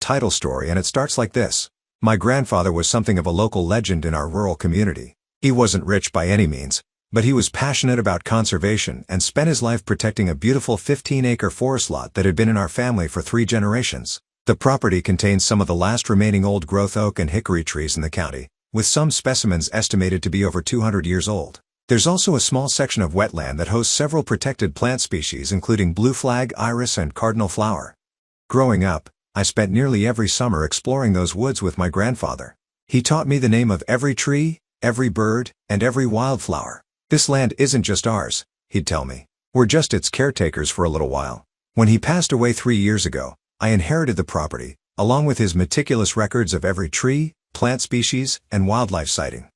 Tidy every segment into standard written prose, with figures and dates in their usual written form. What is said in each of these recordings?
title story, and it starts like this. My grandfather was something of a local legend in our rural community. He wasn't rich by any means, but he was passionate about conservation and spent his life protecting a beautiful 15-acre forest lot that had been in our family for 3 generations. The property contains some of the last remaining old-growth oak and hickory trees in the county, with some specimens estimated to be over 200 years old. There's also a small section of wetland that hosts several protected plant species including blue flag, iris, and cardinal flower. Growing up, I spent nearly every summer exploring those woods with my grandfather. He taught me the name of every tree, every bird, and every wildflower. This land isn't just ours, he'd tell me. We're just its caretakers for a little while. When he passed away 3 years ago, I inherited the property, along with his meticulous records of every tree, plant species, and wildlife sighting.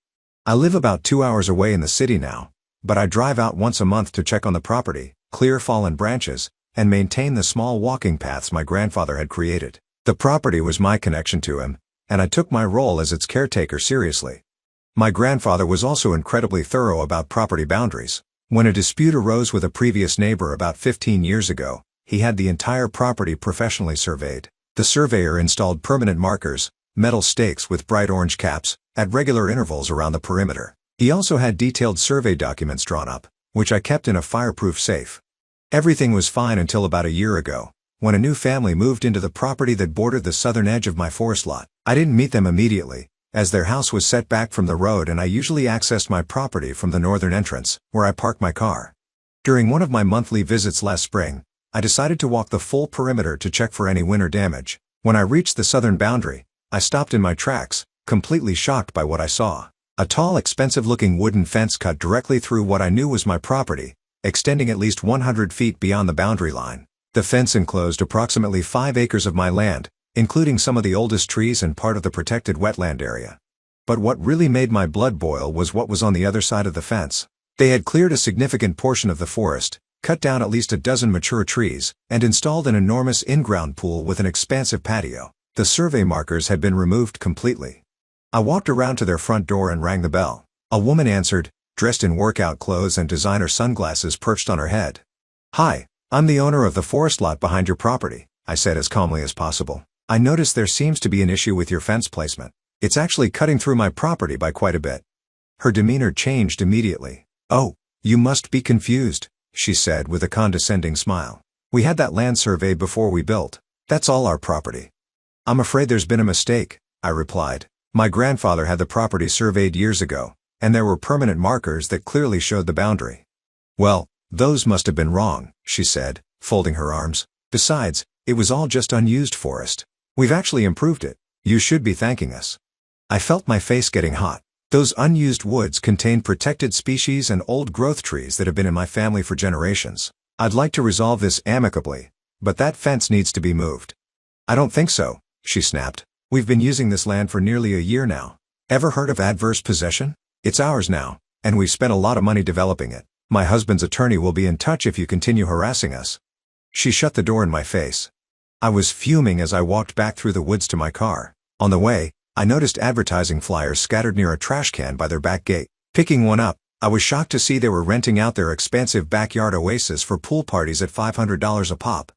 I live about 2 hours away in the city now, but I drive out once a month to check on the property, clear fallen branches, and maintain the small walking paths my grandfather had created. The property was my connection to him, and I took my role as its caretaker seriously. My grandfather was also incredibly thorough about property boundaries. When a dispute arose with a previous neighbor about 15 years ago, he had the entire property professionally surveyed. The surveyor installed permanent markers, metal stakes with bright orange caps, at regular intervals around the perimeter. He also had detailed survey documents drawn up, which I kept in a fireproof safe. Everything was fine until about a year ago, when a new family moved into the property that bordered the southern edge of my forest lot. I didn't meet them immediately, as their house was set back from the road and I usually accessed my property from the northern entrance, where I parked my car. During one of my monthly visits last spring, I decided to walk the full perimeter to check for any winter damage. When I reached the southern boundary, I stopped in my tracks, completely shocked by what I saw. A tall, expensive-looking wooden fence cut directly through what I knew was my property, extending at least 100 feet beyond the boundary line. The fence enclosed approximately 5 acres of my land, including some of the oldest trees and part of the protected wetland area. But what really made my blood boil was what was on the other side of the fence. They had cleared a significant portion of the forest, cut down at least a dozen mature trees, and installed an enormous in-ground pool with an expansive patio. The survey markers had been removed completely. I walked around to their front door and rang the bell. A woman answered, dressed in workout clothes and designer sunglasses perched on her head. "Hi, I'm the owner of the forest lot behind your property," I said as calmly as possible. "I noticed there seems to be an issue with your fence placement. It's actually cutting through my property by quite a bit." Her demeanor changed immediately. "Oh, you must be confused," she said with a condescending smile. "We had that land surveyed before we built. That's all our property." "I'm afraid there's been a mistake," I replied. "My grandfather had the property surveyed years ago, and there were permanent markers that clearly showed the boundary." "Well, those must have been wrong," she said, folding her arms. "Besides, it was all just unused forest. We've actually improved it. You should be thanking us." I felt my face getting hot. Those unused woods contain protected species and old-growth trees that have been in my family for generations. I'd like to resolve this amicably, but that fence needs to be moved. "I don't think so," she snapped. "We've been using this land for nearly a year now. Ever heard of adverse possession? It's ours now, and we've spent a lot of money developing it. My husband's attorney will be in touch if you continue harassing us." She shut the door in my face. I was fuming as I walked back through the woods to my car. On the way, I noticed advertising flyers scattered near a trash can by their back gate. Picking one up, I was shocked to see they were renting out their expansive backyard oasis for pool parties at $500 a pop.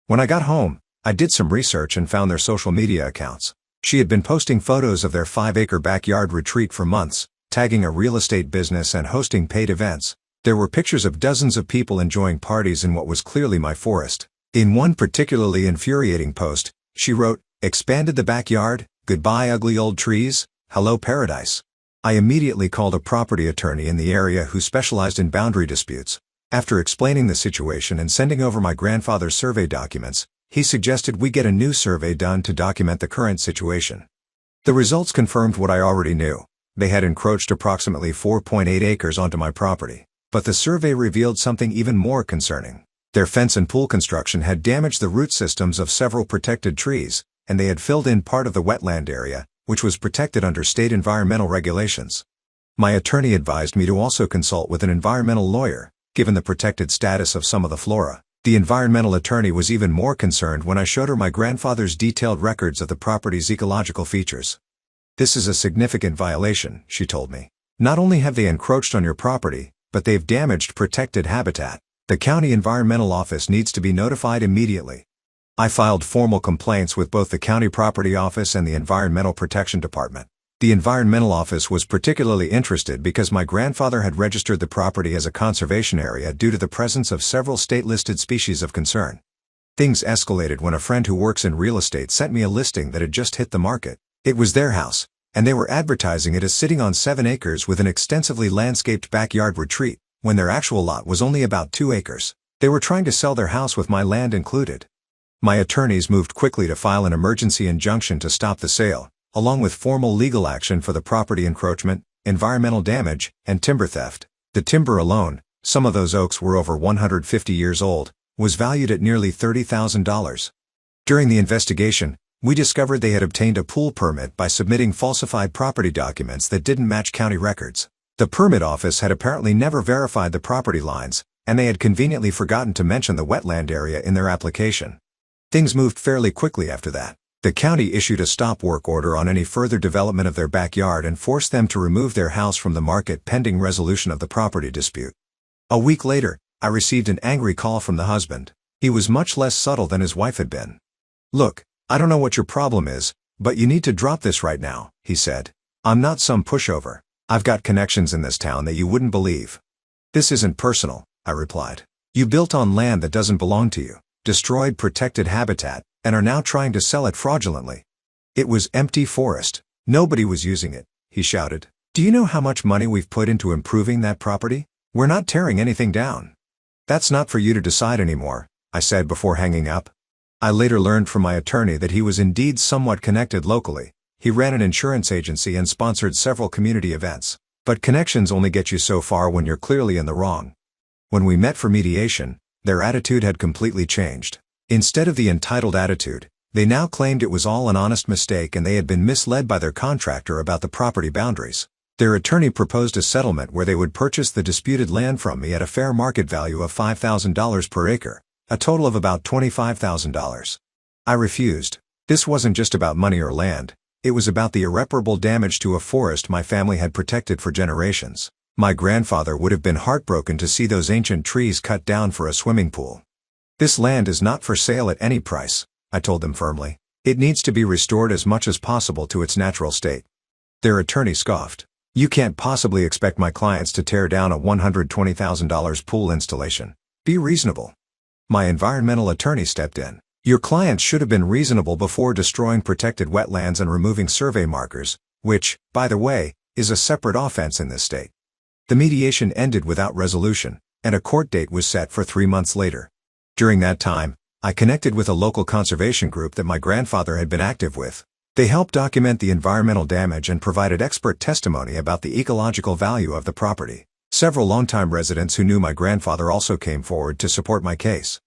When I got home, I did some research and found their social media accounts. She had been posting photos of their 5-acre backyard retreat for months, tagging a real estate business and hosting paid events. There were pictures of dozens of people enjoying parties in what was clearly my forest. In one particularly infuriating post, she wrote, "Expanded the backyard, goodbye ugly old trees, hello paradise." I immediately called a property attorney in the area who specialized in boundary disputes. After explaining the situation and sending over my grandfather's survey documents, he suggested we get a new survey done to document the current situation. The results confirmed what I already knew. They had encroached approximately 4.8 acres onto my property. But the survey revealed something even more concerning. Their fence and pool construction had damaged the root systems of several protected trees, and they had filled in part of the wetland area, which was protected under state environmental regulations. My attorney advised me to also consult with an environmental lawyer, given the protected status of some of the flora. The environmental attorney was even more concerned when I showed her my grandfather's detailed records of the property's ecological features. "This is a significant violation," she told me. "Not only have they encroached on your property, but they've damaged protected habitat. The county environmental office needs to be notified immediately." I filed formal complaints with both the County Property Office and the Environmental Protection Department. The Environmental Office was particularly interested because my grandfather had registered the property as a conservation area due to the presence of several state-listed species of concern. Things escalated when a friend who works in real estate sent me a listing that had just hit the market. It was their house, and they were advertising it as sitting on 7 acres with an extensively landscaped backyard retreat, when their actual lot was only about 2 acres. They were trying to sell their house with my land included. My attorneys moved quickly to file an emergency injunction to stop the sale, along with formal legal action for the property encroachment, environmental damage, and timber theft. The timber alone, some of those oaks were over 150 years old, was valued at nearly $30,000. During the investigation, we discovered they had obtained a pool permit by submitting falsified property documents that didn't match county records. The permit office had apparently never verified the property lines, and they had conveniently forgotten to mention the wetland area in their application. Things moved fairly quickly after that. The county issued a stop work order on any further development of their backyard and forced them to remove their house from the market pending resolution of the property dispute. A week later, I received an angry call from the husband. He was much less subtle than his wife had been. "Look, I don't know what your problem is, but you need to drop this right now," he said. "I'm not some pushover. I've got connections in this town that you wouldn't believe." "This isn't personal," I replied. "You built on land that doesn't belong to you, destroyed protected habitat, and are now trying to sell it fraudulently." "It was empty forest. Nobody was using it," he shouted. "Do you know how much money we've put into improving that property? We're not tearing anything down." "That's not for you to decide anymore," I said before hanging up. I later learned from my attorney that he was indeed somewhat connected locally. He ran an insurance agency and sponsored several community events. But connections only get you so far when you're clearly in the wrong. When we met for mediation, their attitude had completely changed. Instead of the entitled attitude, they now claimed it was all an honest mistake and they had been misled by their contractor about the property boundaries. Their attorney proposed a settlement where they would purchase the disputed land from me at a fair market value of $5,000 per acre, a total of about $25,000. I refused. This wasn't just about money or land, it was about the irreparable damage to a forest my family had protected for generations. My grandfather would have been heartbroken to see those ancient trees cut down for a swimming pool. "This land is not for sale at any price," I told them firmly. "It needs to be restored as much as possible to its natural state." Their attorney scoffed. "You can't possibly expect my clients to tear down a $120,000 pool installation. Be reasonable." My environmental attorney stepped in. "Your clients should have been reasonable before destroying protected wetlands and removing survey markers, which, by the way, is a separate offense in this state." The mediation ended without resolution, and a court date was set for 3 months later. During that time, I connected with a local conservation group that my grandfather had been active with. They helped document the environmental damage and provided expert testimony about the ecological value of the property. Several longtime residents who knew my grandfather also came forward to support my case.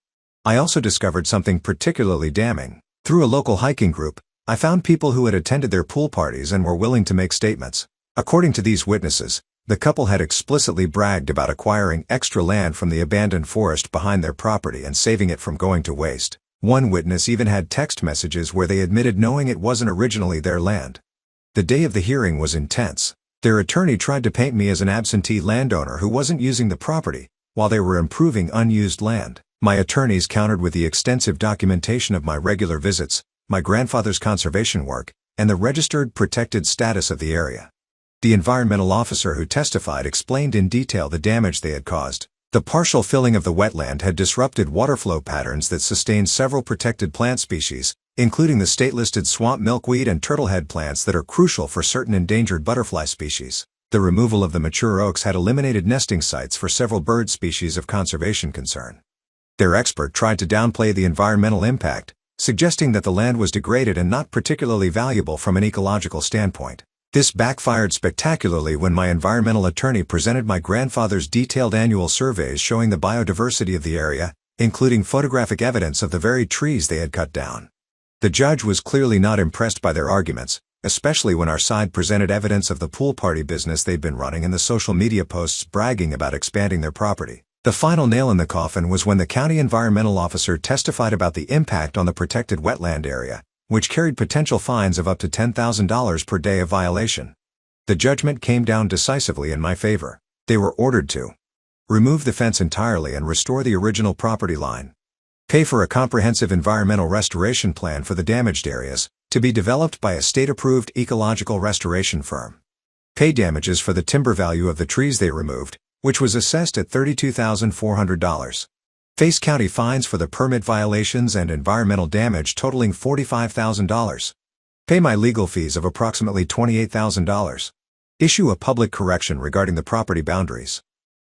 I also discovered something particularly damning. Through a local hiking group, I found people who had attended their pool parties and were willing to make statements. According to these witnesses, the couple had explicitly bragged about acquiring extra land from the abandoned forest behind their property and saving it from going to waste. One witness even had text messages where they admitted knowing it wasn't originally their land. The day of the hearing was intense. Their attorney tried to paint me as an absentee landowner who wasn't using the property, while they were improving unused land. My attorneys countered with the extensive documentation of my regular visits, my grandfather's conservation work, and the registered protected status of the area. The environmental officer who testified explained in detail the damage they had caused. The partial filling of the wetland had disrupted water flow patterns that sustained several protected plant species, including the state-listed swamp milkweed and turtlehead plants that are crucial for certain endangered butterfly species. The removal of the mature oaks had eliminated nesting sites for several bird species of conservation concern. Their expert tried to downplay the environmental impact, suggesting that the land was degraded and not particularly valuable from an ecological standpoint. This backfired spectacularly when my environmental attorney presented my grandfather's detailed annual surveys showing the biodiversity of the area, including photographic evidence of the very trees they had cut down. The judge was clearly not impressed by their arguments, especially when our side presented evidence of the pool party business they'd been running and the social media posts bragging about expanding their property. The final nail in the coffin was when the county environmental officer testified about the impact on the protected wetland area, which carried potential fines of up to $10,000 per day of violation. The judgment came down decisively in my favor. They were ordered to remove the fence entirely and restore the original property line. Pay for a comprehensive environmental restoration plan for the damaged areas, to be developed by a state-approved ecological restoration firm. Pay damages for the timber value of the trees they removed, which was assessed at $32,400. Face county fines for the permit violations and environmental damage totaling $45,000. Pay my legal fees of approximately $28,000. Issue a public correction regarding the property boundaries.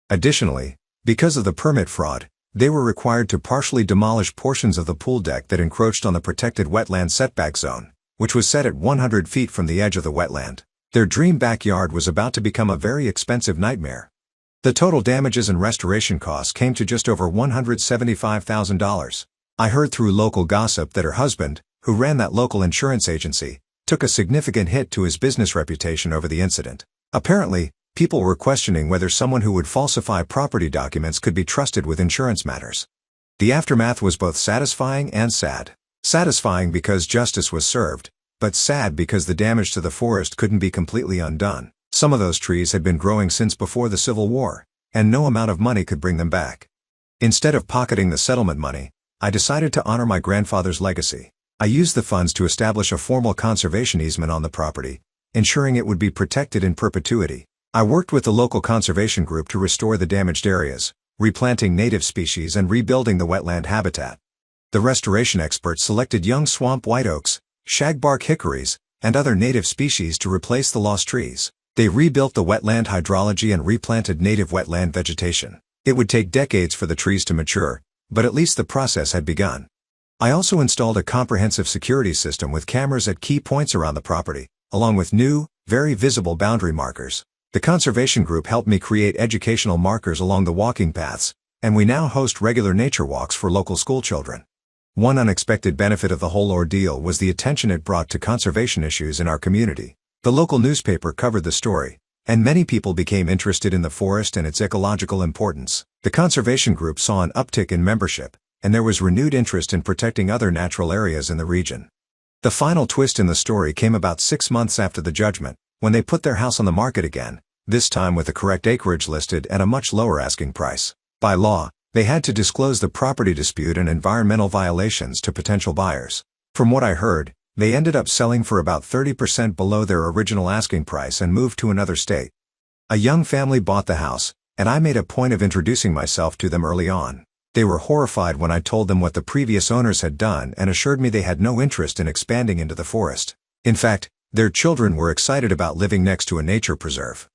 Additionally, because of the permit fraud, they were required to partially demolish portions of the pool deck that encroached on the protected wetland setback zone, which was set at 100 feet from the edge of the wetland. Their dream backyard was about to become a very expensive nightmare. The total damages and restoration costs came to just over $175,000. I heard through local gossip that her husband, who ran that local insurance agency, took a significant hit to his business reputation over the incident. Apparently, people were questioning whether someone who would falsify property documents could be trusted with insurance matters. The aftermath was both satisfying and sad. Satisfying because justice was served, but sad because the damage to the forest couldn't be completely undone. Some of those trees had been growing since before the Civil War, and no amount of money could bring them back. Instead of pocketing the settlement money, I decided to honor my grandfather's legacy. I used the funds to establish a formal conservation easement on the property, ensuring it would be protected in perpetuity. I worked with the local conservation group to restore the damaged areas, replanting native species and rebuilding the wetland habitat. The restoration experts selected young swamp white oaks, shagbark hickories, and other native species to replace the lost trees. They rebuilt the wetland hydrology and replanted native wetland vegetation. It would take decades for the trees to mature, but at least the process had begun. I also installed a comprehensive security system with cameras at key points around the property, along with new, very visible boundary markers. The conservation group helped me create educational markers along the walking paths, and we now host regular nature walks for local schoolchildren. One unexpected benefit of the whole ordeal was the attention it brought to conservation issues in our community. The local newspaper covered the story, and many people became interested in the forest and its ecological importance. The conservation group saw an uptick in membership, and there was renewed interest in protecting other natural areas in the region. The final twist in the story came about 6 months after the judgment, when they put their house on the market again, this time with the correct acreage listed at a much lower asking price. By law, they had to disclose the property dispute and environmental violations to potential buyers. From what I heard, they ended up selling for about 30% below their original asking price and moved to another state. A young family bought the house, and I made a point of introducing myself to them early on. They were horrified when I told them what the previous owners had done and assured me they had no interest in expanding into the forest. In fact, their children were excited about living next to a nature preserve.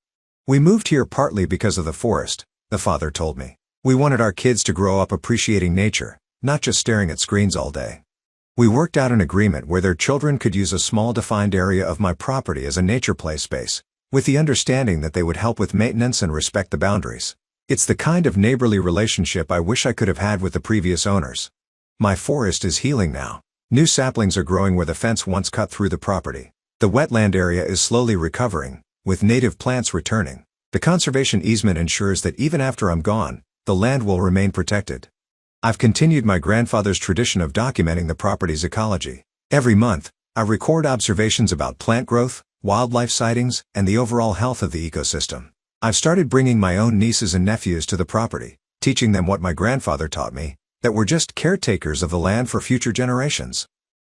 "We moved here partly because of the forest," the father told me. "We wanted our kids to grow up appreciating nature, not just staring at screens all day." We worked out an agreement where their children could use a small defined area of my property as a nature play space, with the understanding that they would help with maintenance and respect the boundaries. It's the kind of neighborly relationship I wish I could have had with the previous owners. My forest is healing now. New saplings are growing where the fence once cut through the property. The wetland area is slowly recovering, with native plants returning. The conservation easement ensures that even after I'm gone, the land will remain protected. I've continued my grandfather's tradition of documenting the property's ecology. Every month, I record observations about plant growth, wildlife sightings, and the overall health of the ecosystem. I've started bringing my own nieces and nephews to the property, teaching them what my grandfather taught me, that we're just caretakers of the land for future generations.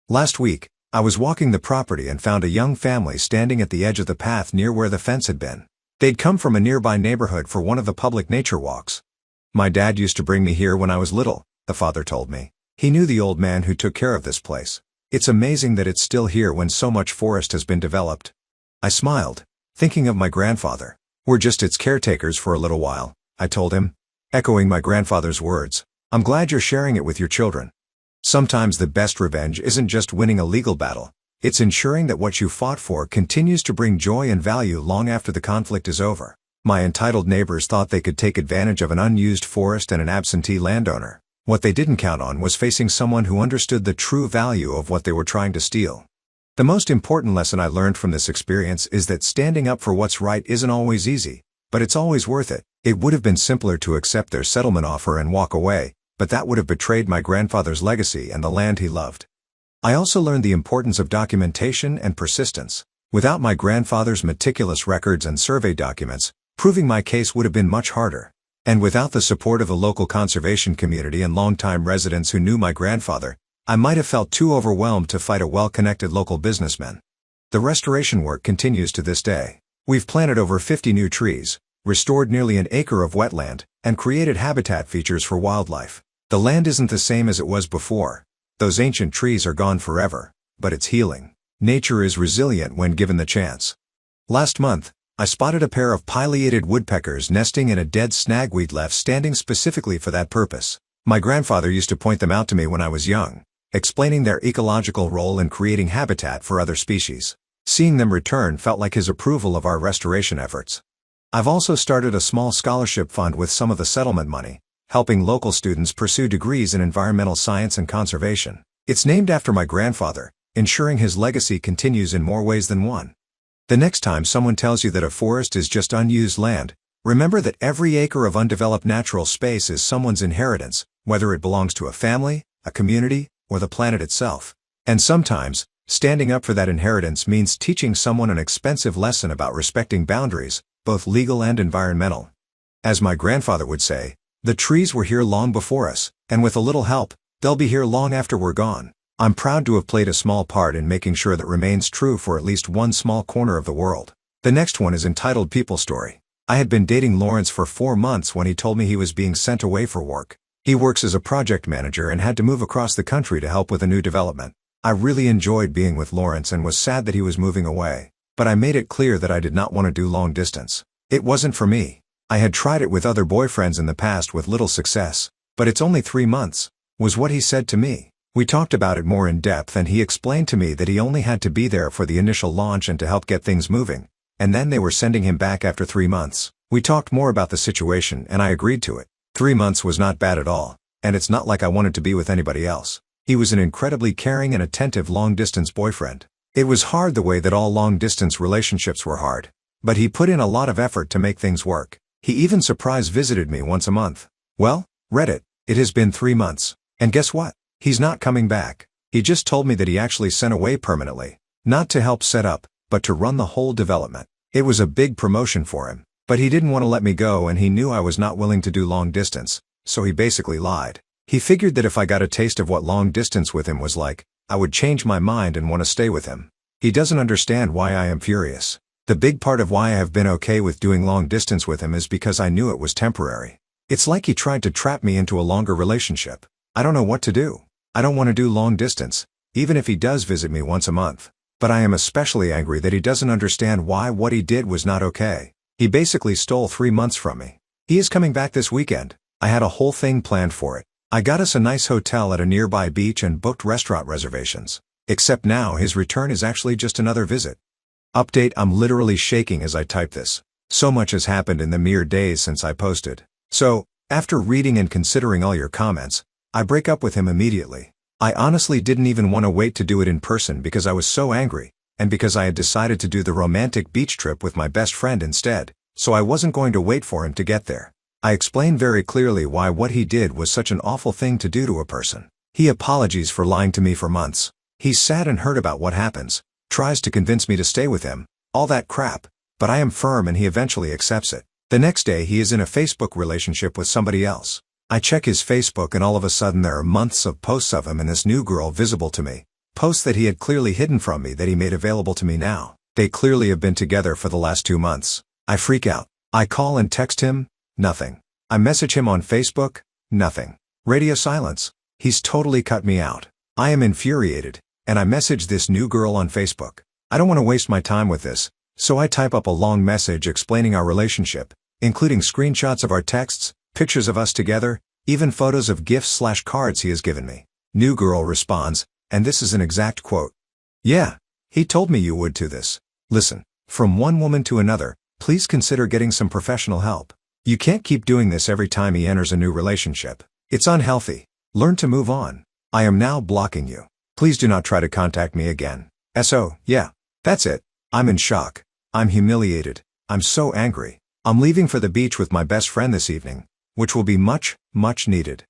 Last week, I was walking the property and found a young family standing at the edge of the path near where the fence had been. They'd come from a nearby neighborhood for one of the public nature walks. "My dad used to bring me here when I was little," the father told me. "He knew the old man who took care of this place. It's amazing that it's still here when so much forest has been developed." I smiled, thinking of my grandfather. "We're just its caretakers for a little while," I told him, echoing my grandfather's words. "I'm glad you're sharing it with your children." Sometimes the best revenge isn't just winning a legal battle, it's ensuring that what you fought for continues to bring joy and value long after the conflict is over. My entitled neighbors thought they could take advantage of an unused forest and an absentee landowner. What they didn't count on was facing someone who understood the true value of what they were trying to steal. The most important lesson I learned from this experience is that standing up for what's right isn't always easy, but it's always worth it. It would have been simpler to accept their settlement offer and walk away, but that would have betrayed my grandfather's legacy and the land he loved. I also learned the importance of documentation and persistence. Without my grandfather's meticulous records and survey documents, proving my case would have been much harder. And without the support of the local conservation community and longtime residents who knew my grandfather, I might have felt too overwhelmed to fight a well-connected local businessman. The restoration work continues to this day. We've planted over 50 new trees, restored nearly an acre of wetland, and created habitat features for wildlife. The land isn't the same as it was before. Those ancient trees are gone forever, but it's healing. Nature is resilient when given the chance. Last month, I spotted a pair of pileated woodpeckers nesting in a dead snagweed left standing specifically for that purpose. My grandfather used to point them out to me when I was young, explaining their ecological role in creating habitat for other species. Seeing them return felt like his approval of our restoration efforts. I've also started a small scholarship fund with some of the settlement money, helping local students pursue degrees in environmental science and conservation. It's named after my grandfather, ensuring his legacy continues in more ways than one. The next time someone tells you that a forest is just unused land, remember that every acre of undeveloped natural space is someone's inheritance, whether it belongs to a family, a community, or the planet itself. And sometimes, standing up for that inheritance means teaching someone an expensive lesson about respecting boundaries, both legal and environmental. As my grandfather would say, the trees were here long before us, and with a little help, they'll be here long after we're gone. I'm proud to have played a small part in making sure that remains true for at least one small corner of the world. The next one is entitled People Story. I had been dating Lawrence for 4 months when he told me he was being sent away for work. He works as a project manager and had to move across the country to help with a new development. I really enjoyed being with Lawrence and was sad that he was moving away, but I made it clear that I did not want to do long distance. It wasn't for me. I had tried it with other boyfriends in the past with little success, but it's only 3 months, was what he said to me. We talked about it more in depth and he explained to me that he only had to be there for the initial launch and to help get things moving, and then they were sending him back after 3 months. We talked more about the situation and I agreed to it. 3 months was not bad at all, and it's not like I wanted to be with anybody else. He was an incredibly caring and attentive long-distance boyfriend. It was hard the way that all long-distance relationships were hard, but he put in a lot of effort to make things work. He even surprise visited me once a month. Well, Reddit, it has been 3 months, and guess what? He's not coming back. He just told me that he actually sent away permanently, not to help set up, but to run the whole development. It was a big promotion for him, but he didn't want to let me go and he knew I was not willing to do long distance, so he basically lied. He figured that if I got a taste of what long distance with him was like, I would change my mind and want to stay with him. He doesn't understand why I am furious. The big part of why I have been okay with doing long distance with him is because I knew it was temporary. It's like he tried to trap me into a longer relationship. I don't know what to do. I don't want to do long distance, even if he does visit me once a month. But I am especially angry that he doesn't understand why what he did was not okay. He basically stole 3 months from me. He is coming back this weekend. I had a whole thing planned for it. I got us a nice hotel at a nearby beach and booked restaurant reservations. Except now his return is actually just another visit. Update: I'm literally shaking as I type this. So much has happened in the mere days since I posted. So, after reading and considering all your comments, I break up with him immediately. I honestly didn't even want to wait to do it in person because I was so angry, and because I had decided to do the romantic beach trip with my best friend instead, so I wasn't going to wait for him to get there. I explained very clearly why what he did was such an awful thing to do to a person. He apologizes for lying to me for months. He's sad and hurt about what happens, tries to convince me to stay with him, all that crap, but I am firm and he eventually accepts it. The next day he is in a Facebook relationship with somebody else. I check his Facebook and all of a sudden there are months of posts of him and this new girl visible to me. Posts that he had clearly hidden from me that he made available to me now. They clearly have been together for the last 2 months. I freak out. I call and text him, nothing. I message him on Facebook, nothing. Radio silence. He's totally cut me out. I am infuriated, and I message this new girl on Facebook. I don't want to waste my time with this, so I type up a long message explaining our relationship, including screenshots of our texts, pictures of us together, even photos of gifts/cards he has given me. New girl responds, and this is an exact quote. Yeah, he told me you would too. This. Listen, from one woman to another, please consider getting some professional help. You can't keep doing this every time he enters a new relationship. It's unhealthy. Learn to move on. I am now blocking you. Please do not try to contact me again. So, yeah, that's it. I'm in shock. I'm humiliated. I'm so angry. I'm leaving for the beach with my best friend this evening, which will be much, much needed.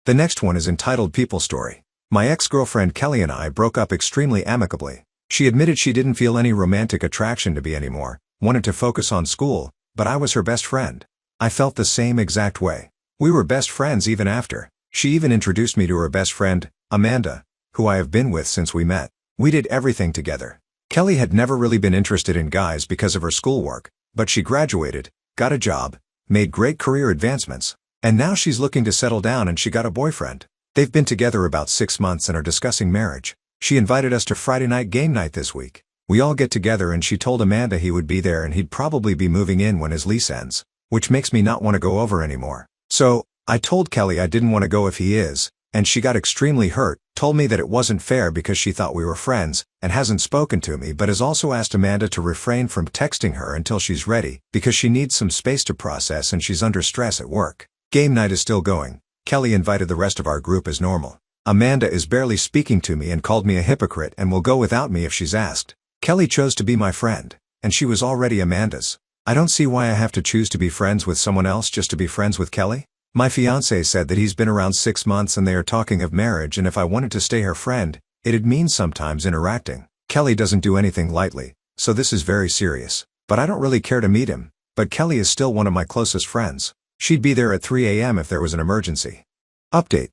The next one is entitled People Story. My ex-girlfriend Kelly and I broke up extremely amicably. She admitted she didn't feel any romantic attraction to me anymore, wanted to focus on school, but I was her best friend. I felt the same exact way. We were best friends even after. She even introduced me to her best friend, Amanda, who I have been with since we met. We did everything together. Kelly had never really been interested in guys because of her schoolwork, but she graduated, got a job, made great career advancements, and now she's looking to settle down and she got a boyfriend. They've been together about 6 months and are discussing marriage. She invited us to Friday night game night this week. We all get together and she told Amanda he would be there and he'd probably be moving in when his lease ends, which makes me not want to go over anymore. So, I told Kelly I didn't want to go if he is, and she got extremely hurt, told me that it wasn't fair because she thought we were friends, and hasn't spoken to me but has also asked Amanda to refrain from texting her until she's ready, because she needs some space to process and she's under stress at work. Game night is still going. Kelly invited the rest of our group as normal. Amanda is barely speaking to me and called me a hypocrite and will go without me if she's asked. Kelly chose to be my friend, and she was already Amanda's. I don't see why I have to choose to be friends with someone else just to be friends with Kelly. My fiancé said that he's been around 6 months and they are talking of marriage, and if I wanted to stay her friend, it'd mean sometimes interacting. Kelly doesn't do anything lightly, so this is very serious. But I don't really care to meet him, but Kelly is still one of my closest friends. She'd be there at 3 a.m. if there was an emergency. Update.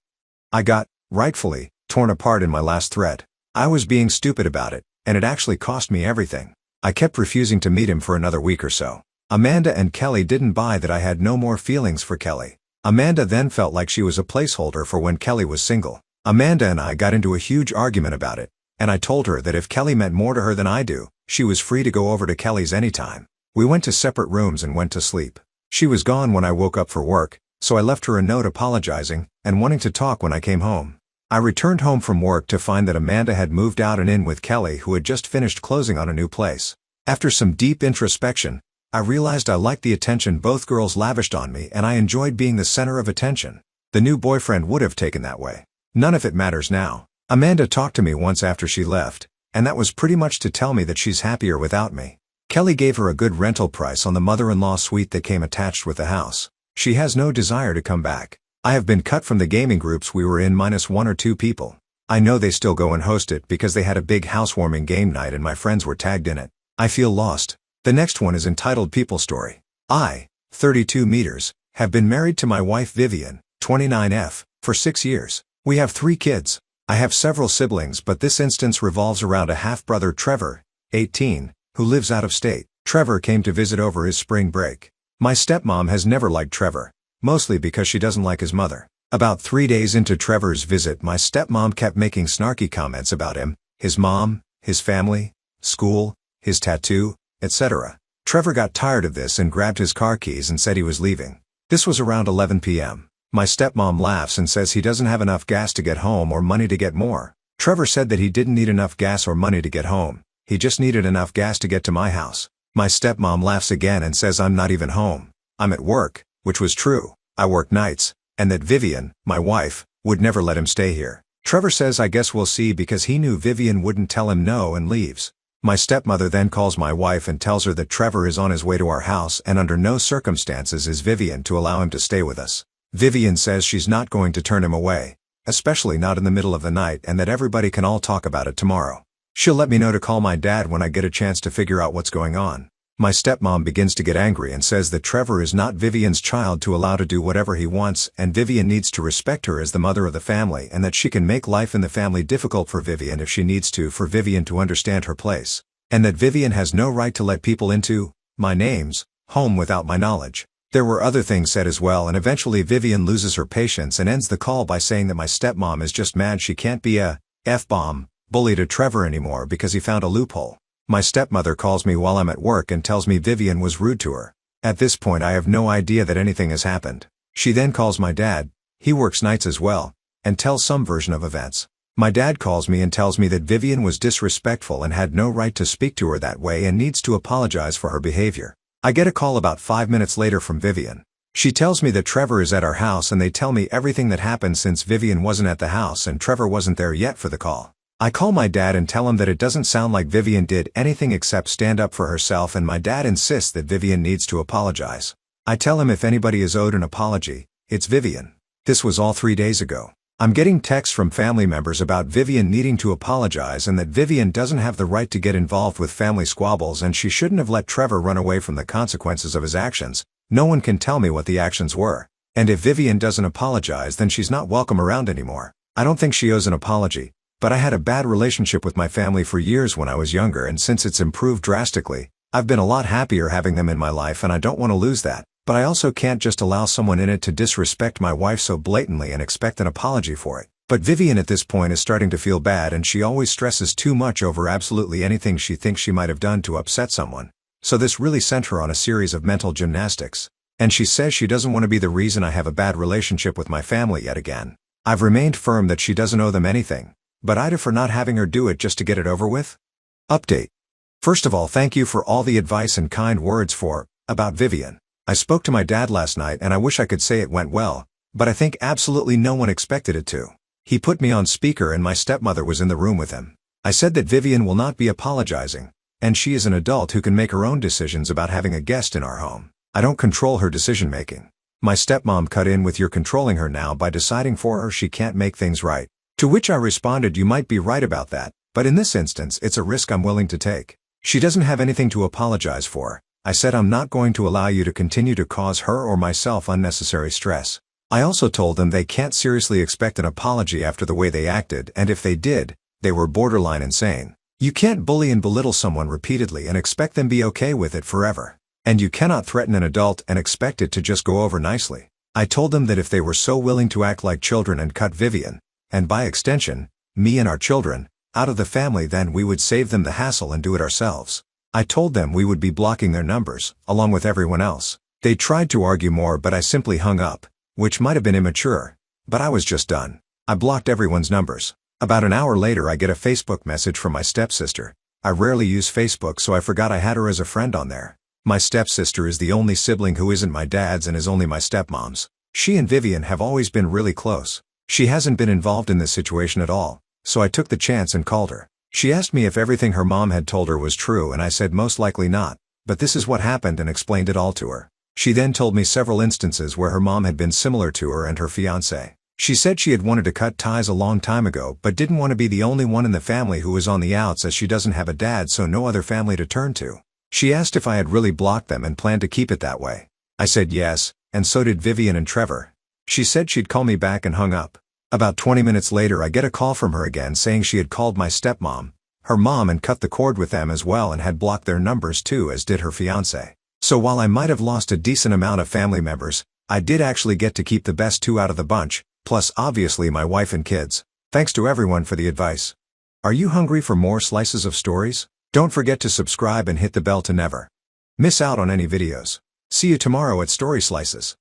I got, rightfully, torn apart in my last thread. I was being stupid about it, and it actually cost me everything. I kept refusing to meet him for another week or so. Amanda and Kelly didn't buy that I had no more feelings for Kelly. Amanda then felt like she was a placeholder for when Kelly was single. Amanda and I got into a huge argument about it, and I told her that if Kelly meant more to her than I do, she was free to go over to Kelly's anytime. We went to separate rooms and went to sleep. She was gone when I woke up for work, so I left her a note apologizing and wanting to talk when I came home. I returned home from work to find that Amanda had moved out and in with Kelly, who had just finished closing on a new place. After some deep introspection, I realized I liked the attention both girls lavished on me and I enjoyed being the center of attention. The new boyfriend would have taken that way. None of it matters now. Amanda talked to me once after she left, and that was pretty much to tell me that she's happier without me. Kelly gave her a good rental price on the mother-in-law suite that came attached with the house. She has no desire to come back. I have been cut from the gaming groups we were in minus 1 or 2 people. I know they still go and host it because they had a big housewarming game night and my friends were tagged in it. I feel lost. The next one is entitled People Story. I, 32 meters, have been married to my wife Vivian, 29F, for 6 years. We have 3 kids. I have several siblings, but this instance revolves around a half-brother Trevor, 18, who lives out of state. Trevor came to visit over his spring break. My stepmom has never liked Trevor, mostly because she doesn't like his mother. About 3 days into Trevor's visit, my stepmom kept making snarky comments about him, his mom, his family, school, his tattoo, etc. Trevor got tired of this and grabbed his car keys and said he was leaving. This was around 11 p.m. My stepmom laughs and says he doesn't have enough gas to get home or money to get more. Trevor said that he didn't need enough gas or money to get home. He just needed enough gas to get to my house. My stepmom laughs again and says I'm not even home. I'm at work, which was true. I work nights, and that Vivian, my wife, would never let him stay here. Trevor says I guess we'll see because he knew Vivian wouldn't tell him no and leaves. My stepmother then calls my wife and tells her that Trevor is on his way to our house and under no circumstances is Vivian to allow him to stay with us. Vivian says she's not going to turn him away, especially not in the middle of the night, and that everybody can all talk about it tomorrow. She'll let me know to call my dad when I get a chance to figure out what's going on. My stepmom begins to get angry and says that Trevor is not Vivian's child to allow to do whatever he wants, and Vivian needs to respect her as the mother of the family, and that she can make life in the family difficult for Vivian if she needs to for Vivian to understand her place. And that Vivian has no right to let people into my name's home without my knowledge. There were other things said as well, and eventually Vivian loses her patience and ends the call by saying that my stepmom is just mad she can't be a F-bomb bully to Trevor anymore because he found a loophole. My stepmother calls me while I'm at work and tells me Vivian was rude to her. At this point I have no idea that anything has happened. She then calls my dad, he works nights as well, and tells some version of events. My dad calls me and tells me that Vivian was disrespectful and had no right to speak to her that way and needs to apologize for her behavior. I get a call about 5 minutes later from Vivian. She tells me that Trevor is at our house and they tell me everything that happened since Vivian wasn't at the house and Trevor wasn't there yet for the call. I call my dad and tell him that it doesn't sound like Vivian did anything except stand up for herself, and my dad insists that Vivian needs to apologize. I tell him if anybody is owed an apology, it's Vivian. This was all 3 days ago. I'm getting texts from family members about Vivian needing to apologize and that Vivian doesn't have the right to get involved with family squabbles and she shouldn't have let Trevor run away from the consequences of his actions, No one can tell me what the actions were. And if Vivian doesn't apologize, then she's not welcome around anymore. I don't think she owes an apology, but I had a bad relationship with my family for years when I was younger, and since it's improved drastically, I've been a lot happier having them in my life, and I don't want to lose that. But I also can't just allow someone in it to disrespect my wife so blatantly and expect an apology for it. But Vivian at this point is starting to feel bad, and she always stresses too much over absolutely anything she thinks she might have done to upset someone. So this really sent her on a series of mental gymnastics. And she says she doesn't want to be the reason I have a bad relationship with my family yet again. I've remained firm that she doesn't owe them anything, but I'd for not having her do it just to get it over with. Update. First of all, thank you for all the advice and kind words about Vivian. I spoke to my dad last night and I wish I could say it went well, but I think absolutely no one expected it to. He put me on speaker and my stepmother was in the room with him. I said that Vivian will not be apologizing, and she is an adult who can make her own decisions about having a guest in our home. I don't control her decision-making. My stepmom cut in with "You're controlling her now by deciding for her she can't make things right." To which I responded, "You might be right about that, but in this instance it's a risk I'm willing to take. She doesn't have anything to apologize for." I said I'm not going to allow you to continue to cause her or myself unnecessary stress. I also told them they can't seriously expect an apology after the way they acted, and if they did, they were borderline insane. You can't bully and belittle someone repeatedly and expect them to be okay with it forever. And you cannot threaten an adult and expect it to just go over nicely. I told them that if they were so willing to act like children and cut Vivian, and by extension, me and our children, out of the family, then we would save them the hassle and do it ourselves. I told them we would be blocking their numbers, along with everyone else. They tried to argue more, but I simply hung up, which might have been immature, but I was just done. I blocked everyone's numbers. About an hour later I get a Facebook message from my stepsister. I rarely use Facebook, so I forgot I had her as a friend on there. My stepsister is the only sibling who isn't my dad's and is only my stepmom's. She and Vivian have always been really close. She hasn't been involved in this situation at all, so I took the chance and called her. She asked me if everything her mom had told her was true, and I said most likely not, but this is what happened, and explained it all to her. She then told me several instances where her mom had been similar to her and her fiancé. She said she had wanted to cut ties a long time ago, but didn't want to be the only one in the family who was on the outs, as she doesn't have a dad, so no other family to turn to. She asked if I had really blocked them and planned to keep it that way. I said yes, and so did Vivian and Trevor. She said she'd call me back and hung up. About 20 minutes later I get a call from her again saying she had called my stepmom, her mom, and cut the cord with them as well, and had blocked their numbers too, as did her fiancé. So while I might have lost a decent amount of family members, I did actually get to keep the best two out of the bunch, plus obviously my wife and kids. Thanks to everyone for the advice. Are you hungry for more slices of stories? Don't forget to subscribe and hit the bell to never miss out on any videos. See you tomorrow at Story Slices.